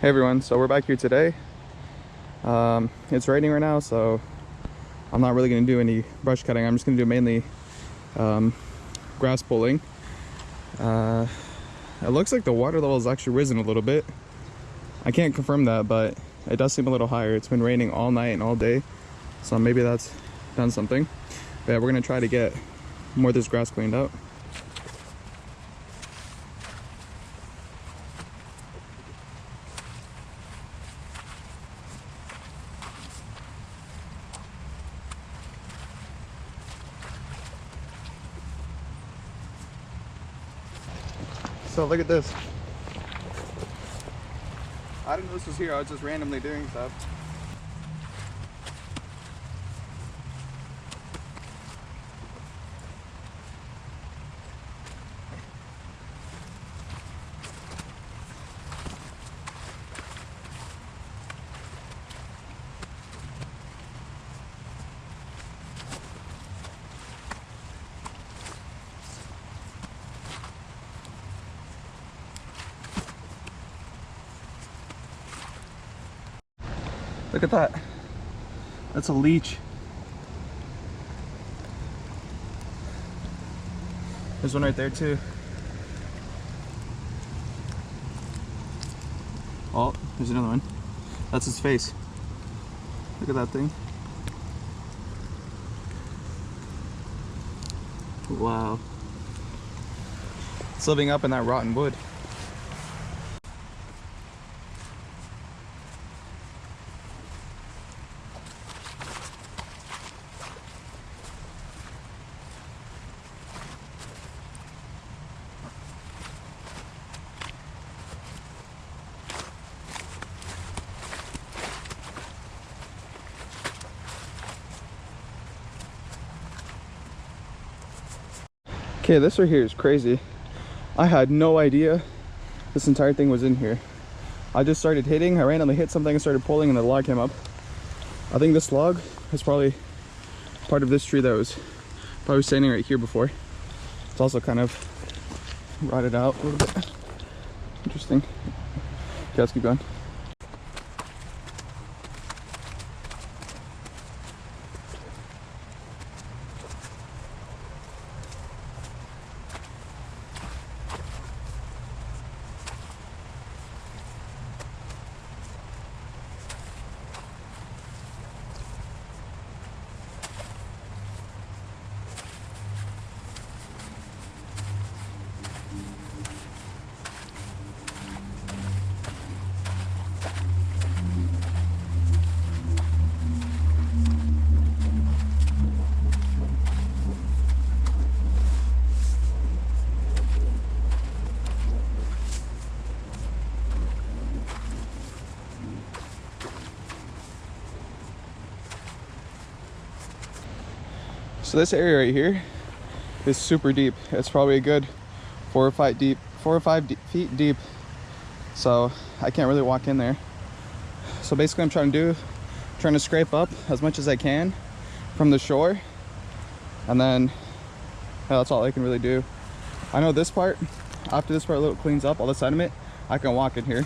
Hey everyone, so we're back here today. It's raining right now, so I'm not really going to do any brush cutting. I'm just going to do mainly grass pulling. It looks like the water level has actually risen a little bit. I can't confirm that, but it does seem a little higher. It's been raining all night and all day, so maybe that's done something. But yeah, we're going to try to get more of this grass cleaned out. So look at this. I didn't know this was here. I was just randomly doing stuff. Look at that. That's a leech. There's one right there too. Oh, there's another one. That's his face. Look at that thing. Wow. It's living up in that rotten wood. Okay, this right here is crazy. I had no idea this entire thing was in here. I just started hitting, I randomly hit something and started pulling and the log came up. I think this log is probably part of this tree that was probably standing right here before. It's also kind of rotted out a little bit. Interesting. Okay, let's keep going. So this area right here is super deep. It's probably a good 4 or 5 feet deep. So I can't really walk in there. So basically I'm trying to scrape up as much as I can from the shore. And then that's all I can really do. I know this part, after this part a little cleans up all the sediment, I can walk in here.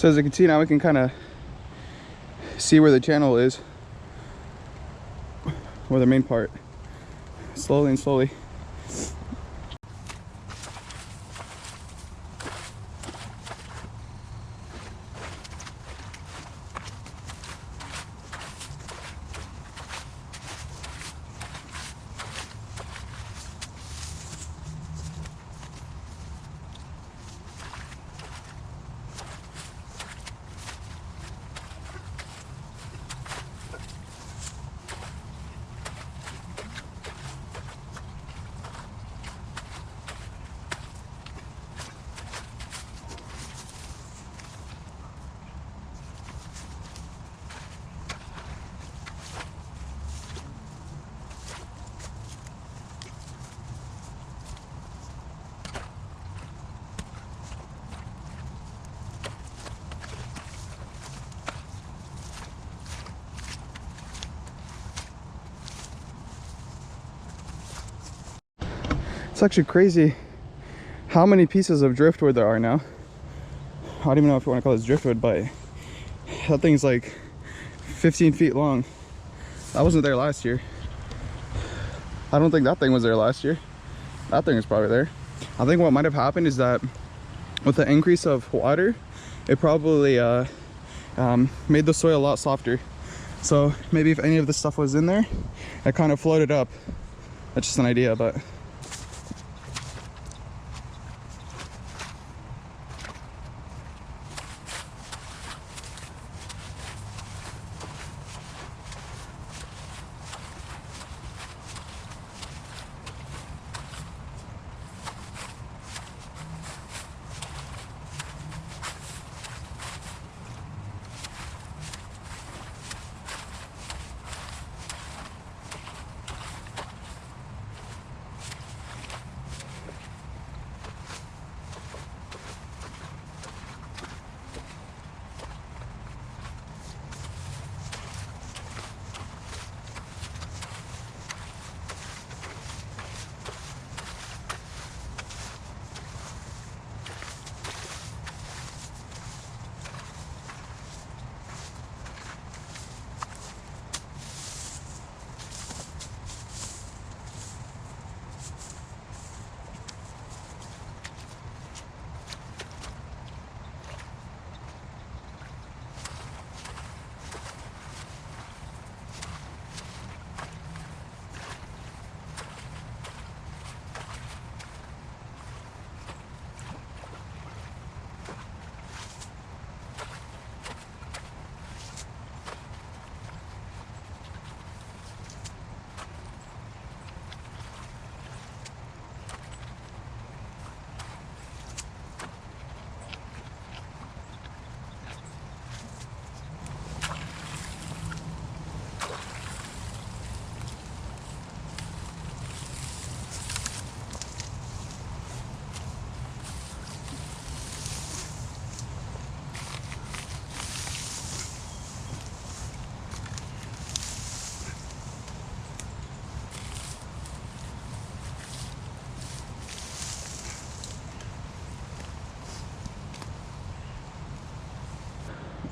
So as you can see now, we can kind of see where the channel is, or the main part, slowly and slowly. It's actually crazy how many pieces of driftwood there are now. I don't even know if you want to call this driftwood, but that thing's like 15 feet long. That wasn't there last year. I don't think that thing was there last year. That thing is probably there. I think what might have happened is that with the increase of water, it probably made the soil a lot softer. So maybe if any of this stuff was in there, it kind of floated up. That's just an idea, but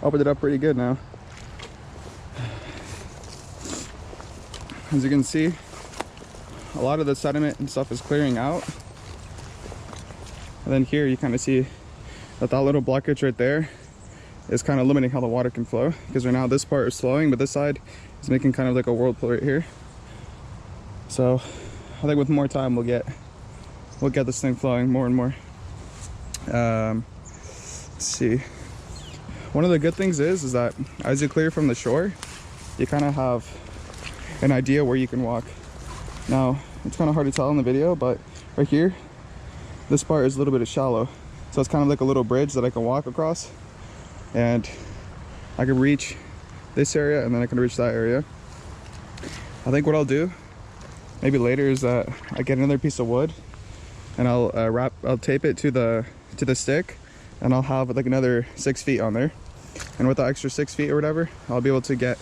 opened it up pretty good now. As you can see, a lot of the sediment and stuff is clearing out. And then here you kind of see that that little blockage right there is kind of limiting how the water can flow, because right now this part is flowing, but this side is making kind of like a whirlpool right here. So I think with more time we'll get this thing flowing more and more. Let's see. One of the good things is that as you clear from the shore, you kind of have an idea where you can walk. Now, it's kind of hard to tell in the video, but right here, this part is a little bit shallow. So it's kind of like a little bridge that I can walk across, and I can reach this area and then I can reach that area. I think what I'll do maybe later is that I get another piece of wood and I'll tape it to the stick, and I'll have like another 6 feet on there. And with the extra 6 feet or whatever, I'll be able to get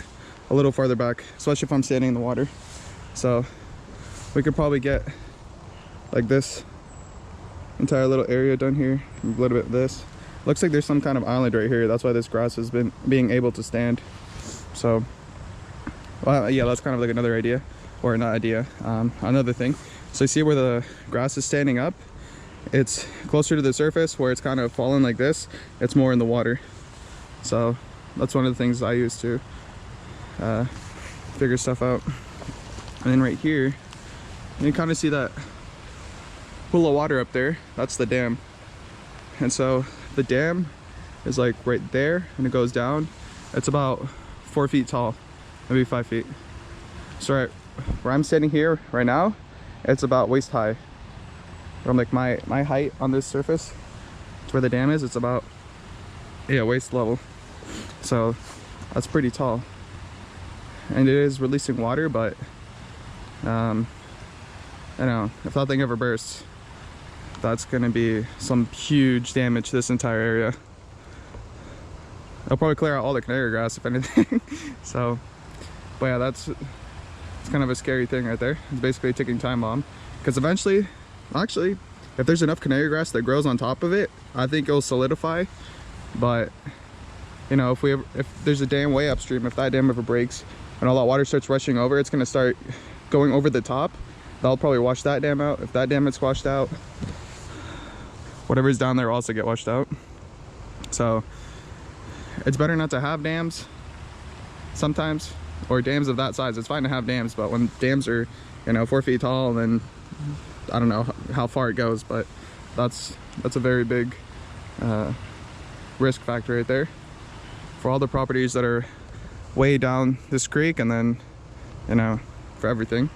a little farther back, especially if I'm standing in the water. So we could probably get like this entire little area done here, a little bit of this, Looks like there's some kind of island right here. That's why this grass has been being able to stand. So, well, yeah, that's kind of like another idea, or not idea, another thing. So you see where the grass is standing up? It's closer to the surface. Where it's kind of fallen like this, it's more in the water. So that's one of the things I use to figure stuff out. And then right here, you kind of see that pool of water up there. That's the dam. And so the dam is like right there, and it goes down. It's about 4 feet tall, maybe 5 feet. So right where I'm standing here right now, it's about waist high. From like my height on this surface to where the dam is, it's about, yeah, waist level. So that's pretty tall, and it is releasing water, but I know if that thing ever bursts, that's gonna be some huge damage to this entire area. I'll probably clear out all the canary grass if anything. So, but yeah, it's kind of a scary thing right there. It's basically a ticking time bomb, because eventually, actually, if there's enough canary grass that grows on top of it, I think it'll solidify. But you know, if there's a dam way upstream, if that dam ever breaks and all that water starts rushing over, it's gonna start going over the top. That'll probably wash that dam out. If that dam gets washed out, whatever's down there will also get washed out. So it's better not to have dams sometimes, or dams of that size. It's fine to have dams, but when dams are, you know, 4 feet tall, then I don't know how far it goes, but that's a very big risk factor right there for all the properties that are way down this creek, and then, you know, for everything.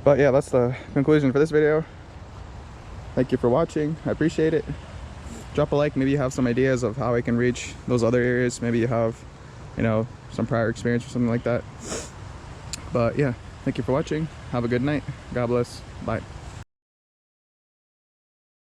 But yeah, that's the conclusion for this video. Thank you for watching. I appreciate it. Drop a like. Maybe you have some ideas of how I can reach those other areas. Maybe you have, you know, some prior experience or something like that. But yeah, thank you for watching. Have a good night. God bless. Bye.